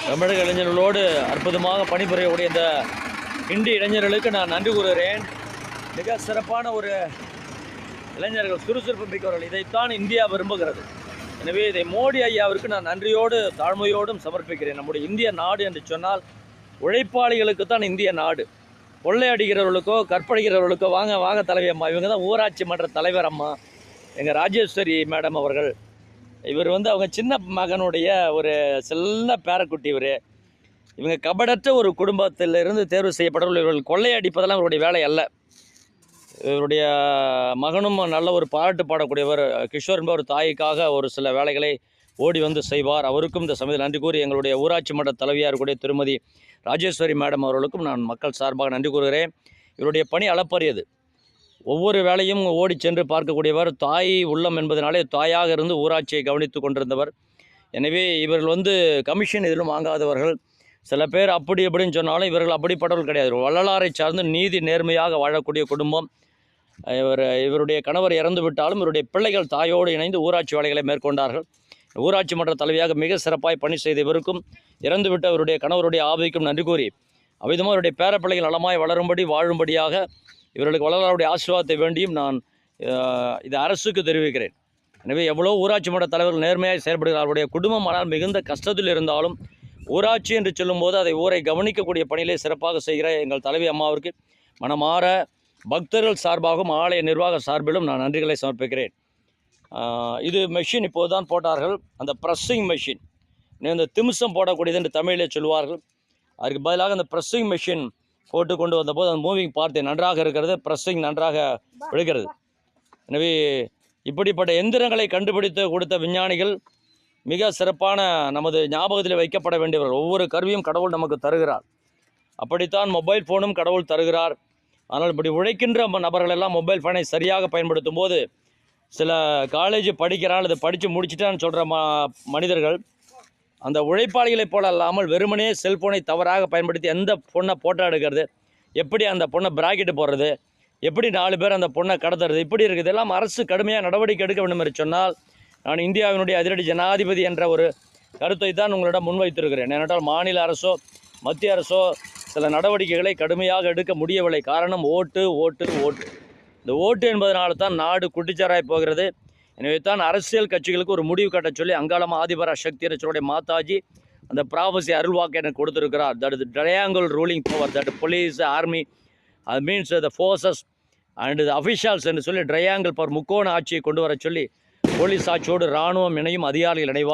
தமிழக இளைஞர்களோடு அற்புதமாக பணிபுரியக்கூடிய இந்த இந்திய இளைஞர்களுக்கு நான் நன்றி கூறுகிறேன். மிக சிறப்பான ஒரு இளைஞர்கள், சுறுசுறுப்பு மிக்கவர்கள். இதைத்தான் இந்தியா விரும்புகிறது. எனவே இதை மோடி ஐயாவிற்கு நான் நன்றியோடு தாழ்மையோடும் சமர்ப்பிக்கிறேன். நம்முடைய இந்திய நாடு என்று சொன்னால் உழைப்பாளிகளுக்கு தான் இந்திய நாடு. கொள்ளையடிக்கிறவர்களுக்கோ கற்பழிக்கிறவர்களுக்கோ வாங்க வாங்க தலைவி அம்மா, இவங்க தான் ஊராட்சி மன்ற தலைவர் அம்மா, எங்கள் ராஜேஸ்வரி மேடம் அவர்கள். இவர் அவங்க சின்ன மகனுடைய ஒரு செல்ல பேரக்குட்டி. இவங்க கபடற்ற ஒரு குடும்பத்திலிருந்து தேர்வு செய்யப்பட்டவர்கள். இவர்கள் கொள்ளையடிப்பதெல்லாம் இவருடைய வேலை அல்ல. இவருடைய மகனும் நல்ல ஒரு பாராட்டு பாடக்கூடியவர். கிஷோர் என்பவர் தாய்க்காக ஒரு சில வேலைகளை ஓடி வந்து செய்வார். அவருக்கும் இந்த சமயத்தில் நன்றி கூறி, எங்களுடைய ஊராட்சி மன்ற தலைவியாக இருக்கக்கூடிய திருமதி ராஜேஸ்வரி மேடம் அவர்களுக்கும் நான் மக்கள் சார்பாக நன்றி கூறுகிறேன். இவருடைய பணி அளப்பரியது. ஒவ்வொரு வேலையும் ஓடி சென்று பார்க்கக்கூடியவர். தாய் உள்ளம் என்பதனாலே தாயாக இருந்து ஊராட்சியை கவனித்து கொண்டிருந்தவர். எனவே இவர்கள் கமிஷன் எதிலும் வாங்காதவர்கள். சில பேர் அப்படி எப்படின்னு சொன்னாலும் இவர்கள் அப்படிப்பட்டவர்கள் கிடையாது. வள்ளலாரை சார்ந்து நீதி நேர்மையாக வாழக்கூடிய குடும்பம். இவருடைய கணவர் இறந்து விட்டாலும் இவருடைய பிள்ளைகள் தாயோடு இணைந்து ஊராட்சி வேலைகளை மேற்கொண்டார்கள். ஊராட்சி மன்ற தலைவியாக மிக சிறப்பாய் பணி செய்த இவருக்கும் இறந்துவிட்ட இவருடைய கணவருடைய ஆவிக்கும் நன்றி கூறி, அவ்விதமாக இவருடைய பேரப்பிள்ளைகள் நலமாய் வளரும்படி வாழும்படியாக இவர்களுக்கு வள்ளலாருடைய ஆசீர்வாதத்தை வேண்டியும் நான் இது அரசுக்கு தெரிவிக்கிறேன். எனவே எவ்வளோ ஊராட்சி மன்ற தலைவர்கள் நேர்மையாக செயல்படுகிறார். அவருடைய குடும்பம் ஆனால் மிகுந்த கஷ்டத்தில் இருந்தாலும் ஊராட்சி என்று சொல்லும்போது அதை ஊரை கவனிக்கக்கூடிய பணியிலே சிறப்பாக செய்கிற எங்கள் தலைவி அம்மாவிற்கு மனமாற பக்தர்கள் சார்பாகவும் ஆலய நிர்வாக சார்பிலும் நான் நன்றிகளை சமர்ப்பிக்கிறேன். இது மெஷின் இப்போது தான் போட்டார்கள், அந்த ப்ரெஸ்ஸிங் மெஷின். இந்த திமிசம் போடக்கூடியது என்று தமிழிலே சொல்வார்கள். அதுக்கு பதிலாக அந்த ப்ரெஸ்ஸிங் மெஷின் போட்டு கொண்டு வந்தபோது அந்த மூவிங் பார்த்து நன்றாக இருக்கிறது, ப்ரெஸ்ஸிங் நன்றாக விழுகிறது. எனவே இப்படிப்பட்ட எந்திரங்களை கண்டுபிடித்து கொடுத்த விஞ்ஞானிகள் மிக சிறப்பான நமது ஞாபகத்தில் வைக்கப்பட வேண்டியவர்கள். ஒவ்வொரு கருவியும் கடவுள் நமக்கு தருகிறார். அப்படித்தான் மொபைல் ஃபோனும் கடவுள் தருகிறார். ஆனால் இப்படி உழைக்கின்ற நபர்கள் எல்லாம் மொபைல் ஃபோனை சரியாக பயன்படுத்தும் போது, சில காலேஜ் படிக்கிறான் அல்லது படித்து முடிச்சிட்டான்னு சொல்கிற மனிதர்கள் அந்த உழைப்பாளிகளைப் போல அல்லாமல் வெறுமனே செல்ஃபோனை தவறாக பயன்படுத்தி எந்த பொண்ணை ஃபோட்டோ எடுக்கிறது, எப்படி அந்த பொண்ணை பிராக்கெட்டு போடுறது, எப்படி 4 பேர் அந்த பொண்ணை கடத்துறது, இப்படி இருக்குது. இதெல்லாம் அரசு கடுமையாக நடவடிக்கை எடுக்க வேண்டும் என்று சொன்னால், நான் இந்தியாவினுடைய அதிரடி ஜனாதிபதி என்ற ஒரு கருத்தை தான் உங்களிடம் முன்வைத்திருக்கிறேன். ஏனென்றால் மாநில அரசோ மத்திய அரசோ சில நடவடிக்கைகளை கடுமையாக எடுக்க முடியவில்லை. காரணம் ஓட்டு ஓட்டு ஓட்டு. இந்த ஓட்டு என்பதனால தான் நாடு குட்டிச்சாராய் போகிறது. எனவே தான் அரசியல் கட்சிகளுக்கு ஒரு முடிவு கட்ட சொல்லி அங்காளம் ஆதிபரா சக்தி ரச்சனுடைய மாதாஜி அந்த ப்ராபசி அருள்வாக்கு எனக்கு கொடுத்திருக்கிறார். That is triangle ruling power, that police, army, அது means the forces and the officials என்று சொல்லி ட்ரையாங்கிள் பவர் முக்கோண ஆட்சியை கொண்டு வர சொல்லி போலீஸ் ஆட்சியோடு இராணுவம் இணையும், அதிகாரிகள் இணைவார்.